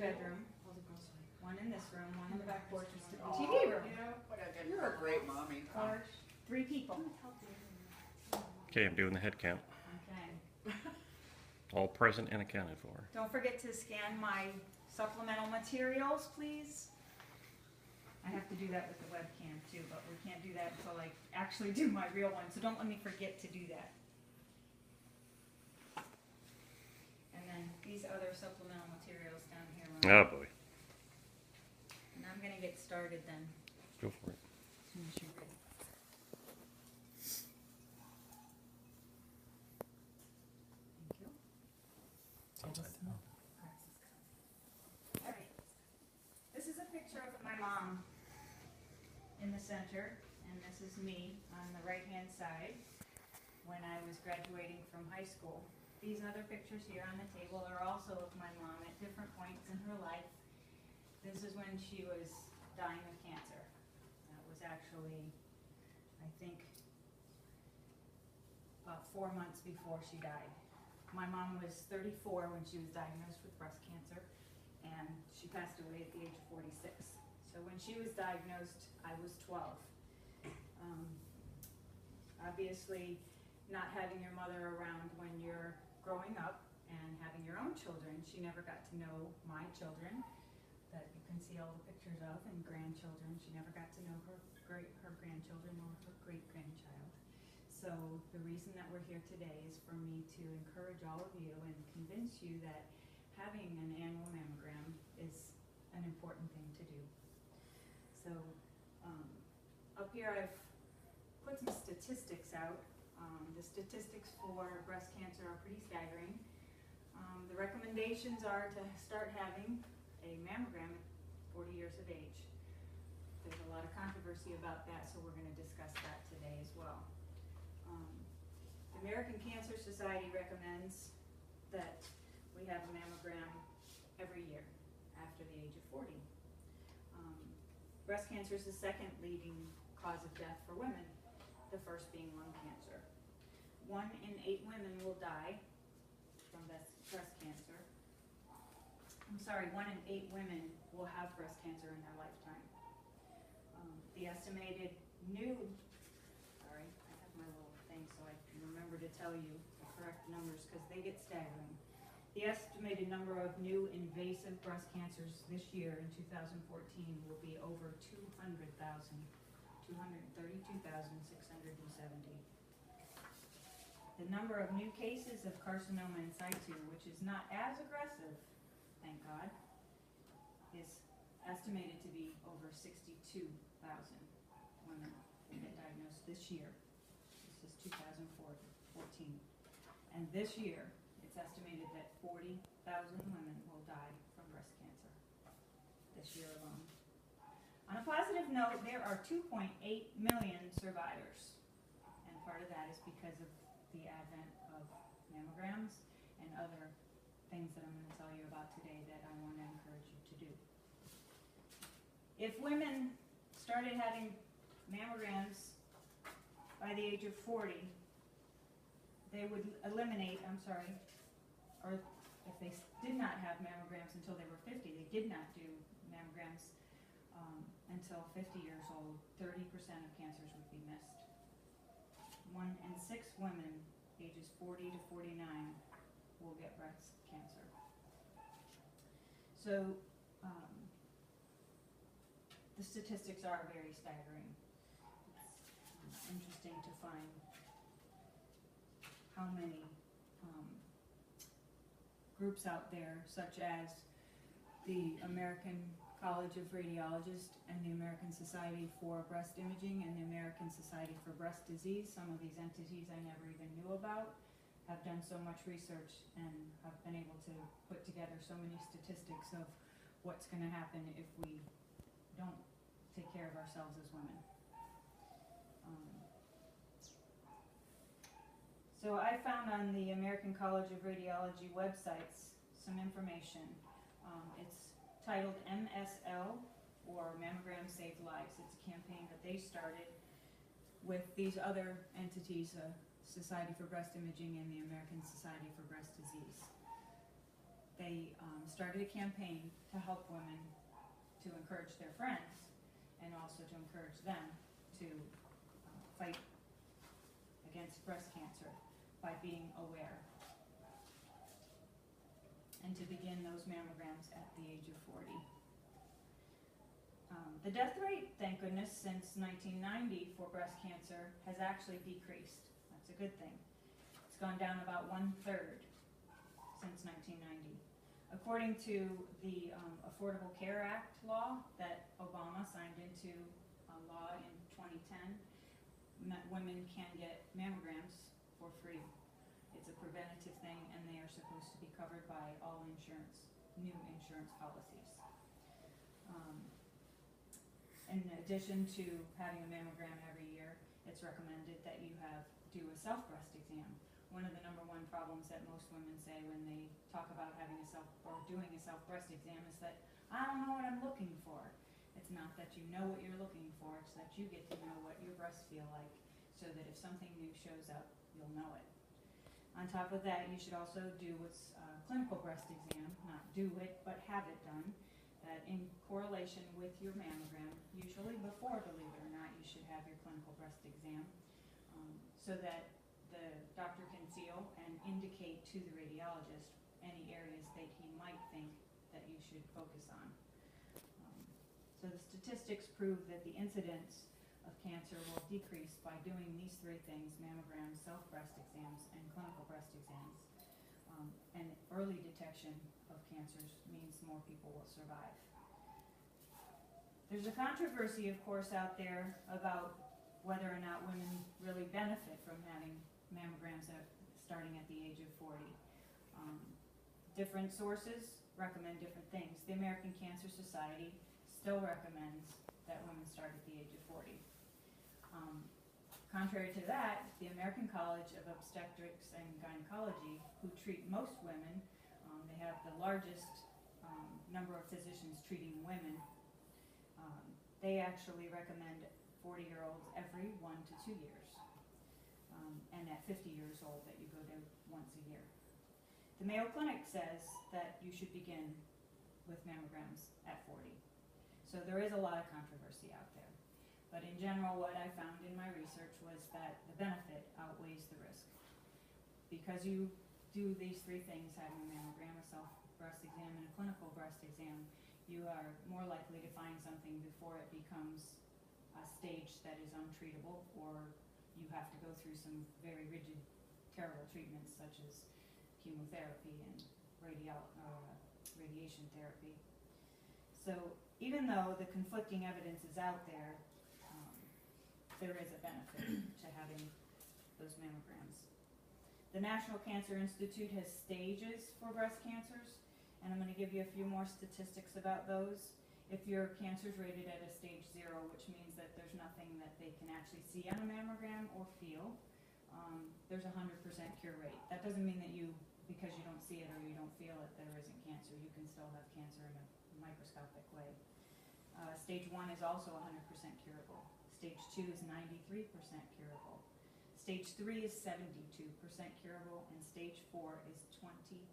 bedroom, one in this room, one in the back porch, and one in the TV room. You know, you're a great mommy. For 3 people. Okay, I'm doing the head count. Okay. All present and accounted for. Don't forget to scan my supplemental materials, please. I have to do that with the webcam too, but we can't do that until I actually do my real one, so don't let me forget to do that. And then these other supplemental materials down here. Oh boy. And I'm gonna get started then. Go for it. As soon as you're ready. Thank you. It's upside down. All right. This is a picture of my mom in the center, and this is me on the right-hand side when I was graduating from high school. These other pictures here on the table are also of my mom at different points in her life. This is when she was dying of cancer. That was actually, I think, about 4 months before she died. My mom was 34 when she was diagnosed with breast cancer, and she passed away at the age of 46. So when she was diagnosed, I was 12. Obviously, not having your mother around when you're growing up and having your own children, she never got to know my children that you can see all the pictures of, and grandchildren. She never got to know her grandchildren or her great-grandchild. So the reason that we're here today is for me to encourage all of you and convince you that having an annual mammogram is an important thing to do. So up here I've put some statistics out. The statistics for breast cancer are pretty staggering. The recommendations are to start having a mammogram at 40 years of age. There's a lot of controversy about that, so we're going to discuss that today as well. The American Cancer Society recommends that we have a mammogram every year after the age of 40. Breast cancer is the second leading cause of death for women, the first being lung cancer. 1 in 8 women will die from breast cancer. I'm sorry, 1 in 8 women will have breast cancer in their lifetime. The estimated new, sorry, I have my little thing so I can remember to tell you the correct numbers because they get staggering. The estimated number of new invasive breast cancers this year in 2014 will be over 200,000, 232,670. The number of new cases of carcinoma in situ, which is not as aggressive, thank God, is estimated to be over 62,000 women will get diagnosed this year. This is 2014. And this year, it's estimated that 40,000 women will die from breast cancer this year alone. On a positive note, there are 2.8 million survivors, and part of that is because of the advent of mammograms and other things that I'm going to tell you about today that I want to encourage you to do. If women started having mammograms by the age of 40, they would eliminate, or if they did not have mammograms until they were 50, they did not do mammograms until 50 years old, 30% of cancers would be missed. 1 in 6 women ages 40 to 49 will get breast cancer. So the statistics are very staggering. It's interesting to find how many groups out there, such as the American College of Radiologists and the American Society for Breast Imaging and the American Society for Breast Disease, some of these entities I never even knew about, have done so much research and have been able to put together so many statistics of what's going to happen if we don't take care of ourselves as women. So I found on the American College of Radiology websites some information. It's titled MSL, or Mammograms Save Lives. It's a campaign that they started with these other entities, Society for Breast Imaging and the American Society for Breast Disease. They started a campaign to help women to encourage their friends and also to encourage them to fight against breast cancer by being aware and to begin those mammograms at the age of 40. The death rate, thank goodness, since 1990 for breast cancer has actually decreased. That's a good thing. It's gone down about 1/3 since 1990. According to the Affordable Care Act law that Obama signed into law in 2010, women can get mammograms for free. It's a preventative thing, and they are supposed to be covered by all new insurance policies. In addition to having a mammogram every year, it's recommended that you do a self-breast exam. One of the #1 problems that most women say when they talk about doing a self-breast exam is that I don't know what I'm looking for. It's not that you know what you're looking for, it's that you get to know what your breasts feel like, so that if something new shows up, you'll know it. On top of that, you should also do what's clinical breast exam, not do it, but have it done. That in correlation with your mammogram, usually before, believe it or not, you should have your clinical breast exam, so that the doctor can feel and indicate to the radiologist any areas that he might think that you should focus on. So the statistics prove that the incidence of cancer will decrease by doing these 3 things: mammograms, self-breast exams, and clinical breast exams. And early detection of cancers means more people will survive. There's a controversy, of course, out there about whether or not women really benefit from having mammograms starting at the age of 40. Different sources recommend different things. The American Cancer Society still recommends that women start at the age of 40. Contrary to that, the American College of Obstetrics and Gynecology, who treat most women, they have the largest number of physicians treating women. They actually recommend 40-year-olds every 1 to 2 years, and at 50 years old that you go to once a year. The Mayo Clinic says that you should begin with mammograms at 40. So there is a lot of controversy out there. But in general, what I found in my research was that the benefit outweighs the risk. Because you do these 3 things, having a mammogram, a self-breast exam, and a clinical breast exam, you are more likely to find something before it becomes a stage that is untreatable, or you have to go through some very rigid, terrible treatments such as chemotherapy and radiation therapy. So even though the conflicting evidence is out there, there is a benefit to having those mammograms. The National Cancer Institute has stages for breast cancers, and I'm going to give you a few more statistics about those. If your cancer is rated at a stage 0, which means that there's nothing that they can actually see on a mammogram or feel, there's a 100% cure rate. That doesn't mean that because you don't see it or you don't feel it, there isn't cancer. You can still have cancer in a microscopic way. Stage 1 is also 100% curable. Stage 2 is 93% curable. Stage 3 is 72% curable, and stage 4 is 22%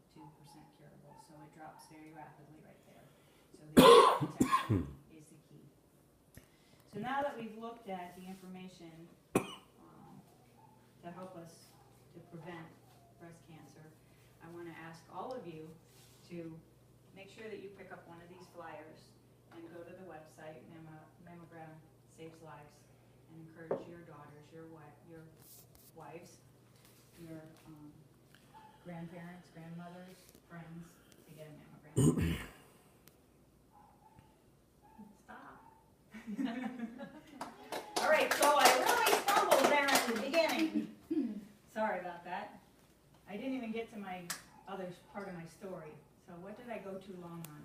curable. So it drops very rapidly right there. So the protection is the key. So now that we've looked at the information to help us to prevent breast cancer, I want to ask all of you to make sure that you pick up one of these flyers and go to the website, Mammogram Saves Lives, and encourage your daughters, your wives, your grandparents, grandmothers, friends to get a mammogram. Stop. All right, so I really stumbled there at the beginning. Sorry about that. I didn't even get to my other part of my story. So what did I go too long on?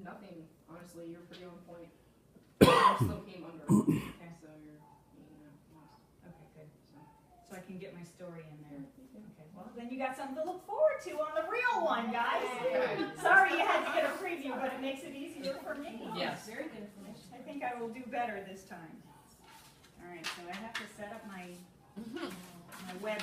Nothing, honestly. You're pretty on point. I still came under. Okay. So you're, nice. Okay, good. So I can get my story in there. Okay, well, then you got something to look forward to on the real one, guys. Okay. Sorry you had to get a preview, but it makes it easier for me. Yes. Very good information. I think I will do better this time. All right, so I have to set up my web